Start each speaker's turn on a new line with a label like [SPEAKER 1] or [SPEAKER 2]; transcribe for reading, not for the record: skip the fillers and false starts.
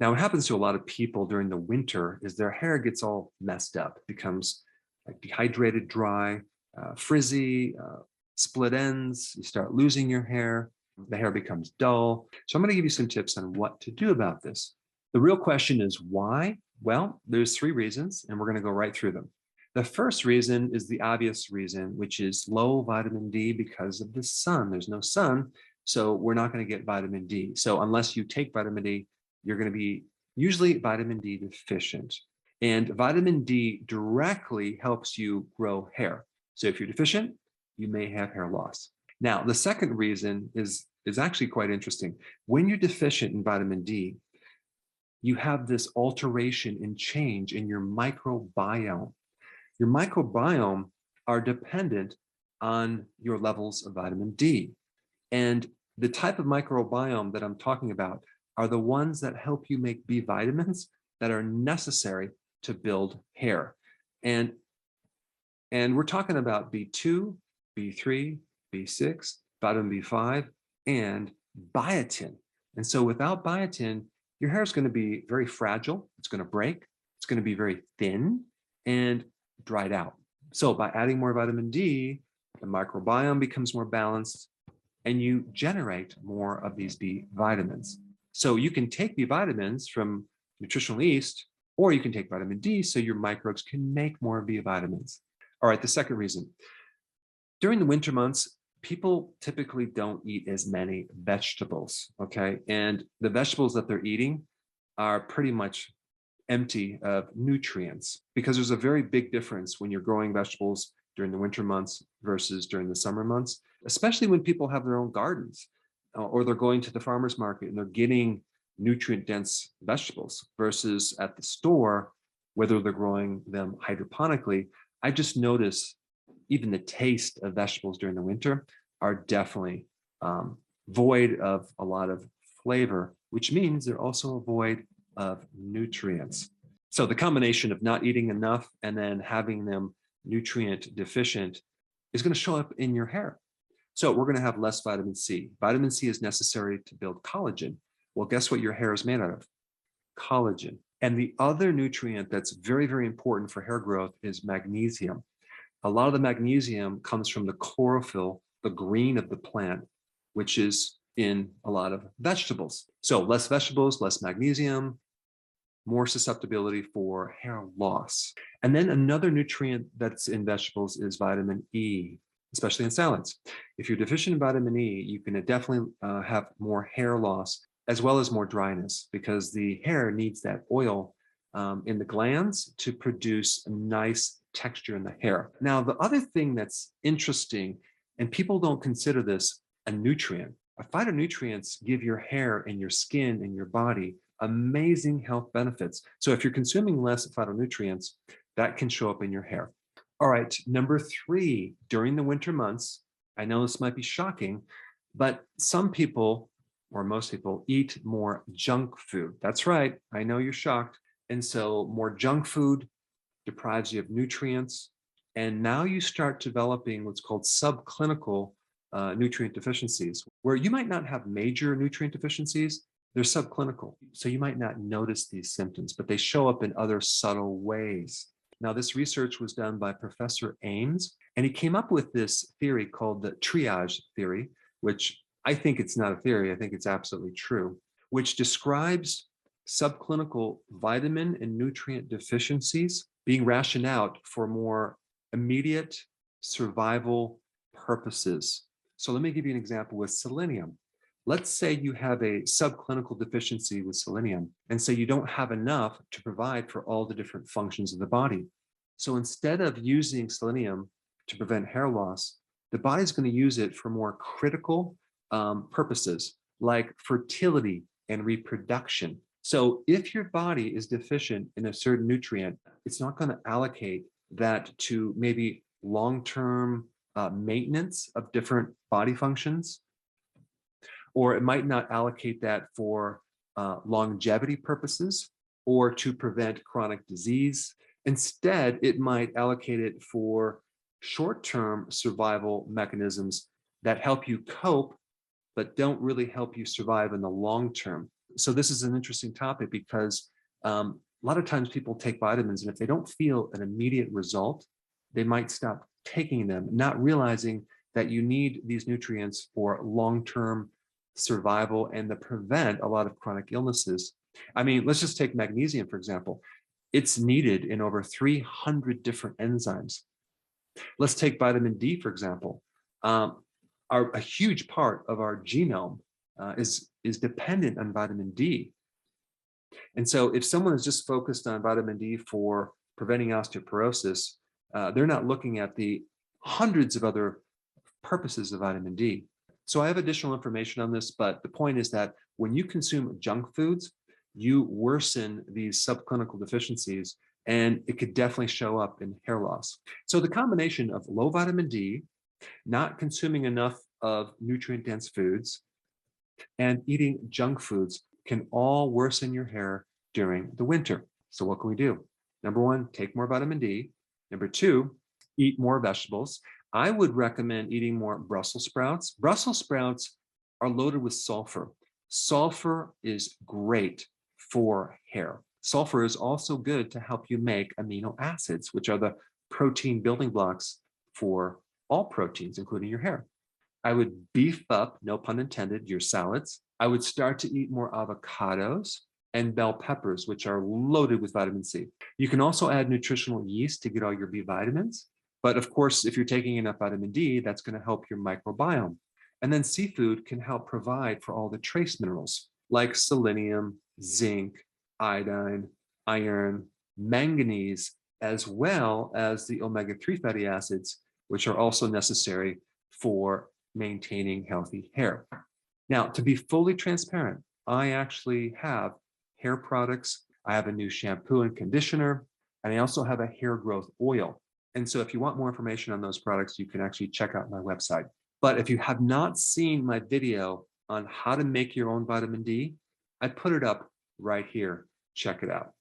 [SPEAKER 1] Now, what happens to a lot of people during the winter is their hair gets all messed up, becomes like dehydrated, dry, frizzy, split ends. You start losing your hair. The hair becomes dull. So I'm going to give you some tips on what to do about this. The real question is why? Well, there's three reasons, and we're going to go right through them. The first reason is the obvious reason, which is low vitamin D because of the sun. There's no sun, so we're not going to get vitamin D. So unless you take vitamin D, you're going to be usually vitamin D deficient. And vitamin D directly helps you grow hair. So if you're deficient, you may have hair loss. Now, the second reason is actually quite interesting. When you're deficient in vitamin D, you have this alteration and change in your microbiome. Your microbiome are dependent on your levels of vitamin D. And the type of microbiome that I'm talking about are the ones that help you make B vitamins that are necessary to build hair. And we're talking about B2, B3, B6, vitamin B5, and biotin. And so without biotin, your hair is going to be very fragile. It's going to break. It's going to be very thin and dried out. So by adding more vitamin D, the microbiome becomes more balanced and you generate more of these B vitamins. So you can take B vitamins from nutritional yeast, or you can take vitamin D so your microbes can make more B vitamins. All right, the second reason. During the winter months, people typically don't eat as many vegetables, okay? And the vegetables that they're eating are pretty much empty of nutrients because there's a very big difference when you're growing vegetables during the winter months versus during the summer months, especially when people have their own gardens or they're going to the farmer's market and they're getting nutrient-dense vegetables versus at the store, whether they're growing them hydroponically. I just notice even the taste of vegetables during the winter are definitely void of a lot of flavor, which means they're also void of nutrients. So the combination of not eating enough and then having them nutrient deficient is going to show up in your hair. So we're going to have less vitamin C. Vitamin C is necessary to build collagen. Well, guess what your hair is made out of? Collagen. And the other nutrient that's very, very important for hair growth is magnesium. A lot of the magnesium comes from the chlorophyll, the green of the plant, which is in a lot of vegetables. So less vegetables, less magnesium, more susceptibility for hair loss. And then another nutrient that's in vegetables is vitamin E, especially in salads. If you're deficient in vitamin E, you can definitely have more hair loss as well as more dryness because the hair needs that oil in the glands to produce a nice texture in the hair. Now, the other thing that's interesting, and people don't consider this a nutrient, phytonutrients give your hair and your skin and your body amazing health benefits. So if you're consuming less phytonutrients, that can show up in your hair. All right, number three, during the winter months, I know this might be shocking, but some people, or most people, eat more junk food. That's right, I know you're shocked. And so more junk food deprives you of nutrients. And now you start developing what's called subclinical nutrient deficiencies, where you might not have major nutrient deficiencies, they're subclinical. So you might not notice these symptoms, but they show up in other subtle ways. Now, this research was done by Professor Ames, and he came up with this theory called the triage theory, which I think it's not a theory, I think it's absolutely true, which describes subclinical vitamin and nutrient deficiencies being rationed out for more immediate survival purposes. So let me give you an example with selenium. Let's say you have a subclinical deficiency with selenium, and so you don't have enough to provide for all the different functions of the body. So instead of using selenium to prevent hair loss, the body's going to use it for more critical purposes like fertility and reproduction. So if your body is deficient in a certain nutrient, it's not going to allocate that to maybe long-term maintenance of different body functions, or it might not allocate that for longevity purposes or to prevent chronic disease. Instead, it might allocate it for short-term survival mechanisms that help you cope, but don't really help you survive in the long term. So this is an interesting topic because a lot of times people take vitamins, and if they don't feel an immediate result, they might stop taking them, not realizing that you need these nutrients for long-term survival and to prevent a lot of chronic illnesses. I mean, let's just take magnesium, for example. It's needed in over 300 different enzymes. Let's take vitamin D, for example. A huge part of our genome is dependent on vitamin D. And so if someone is just focused on vitamin D for preventing osteoporosis, they're not looking at the hundreds of other purposes of vitamin D. So I have additional information on this, but the point is that when you consume junk foods, you worsen these subclinical deficiencies, and it could definitely show up in hair loss. So the combination of low vitamin D, not consuming enough of nutrient-dense foods, and eating junk foods can all worsen your hair during the winter. So what can we do? Number one, take more vitamin D. Number two, eat more vegetables. I would recommend eating more Brussels sprouts. Brussels sprouts are loaded with sulfur. Sulfur is great for hair. Sulfur is also good to help you make amino acids, which are the protein building blocks for all proteins, including your hair. I would beef up, no pun intended, your salads. I would start to eat more avocados and bell peppers, which are loaded with vitamin C. You can also add nutritional yeast to get all your B vitamins. But of course, if you're taking enough vitamin D, that's going to help your microbiome. And then seafood can help provide for all the trace minerals like selenium, zinc, iodine, iron, manganese, as well as the omega-3 fatty acids, which are also necessary for maintaining healthy hair. Now, to be fully transparent, I actually have hair products. I have a new shampoo and conditioner, and I also have a hair growth oil. And so if you want more information on those products, you can actually check out my website. But if you have not seen my video on how to make your own vitamin D, I put it up right here. Check it out.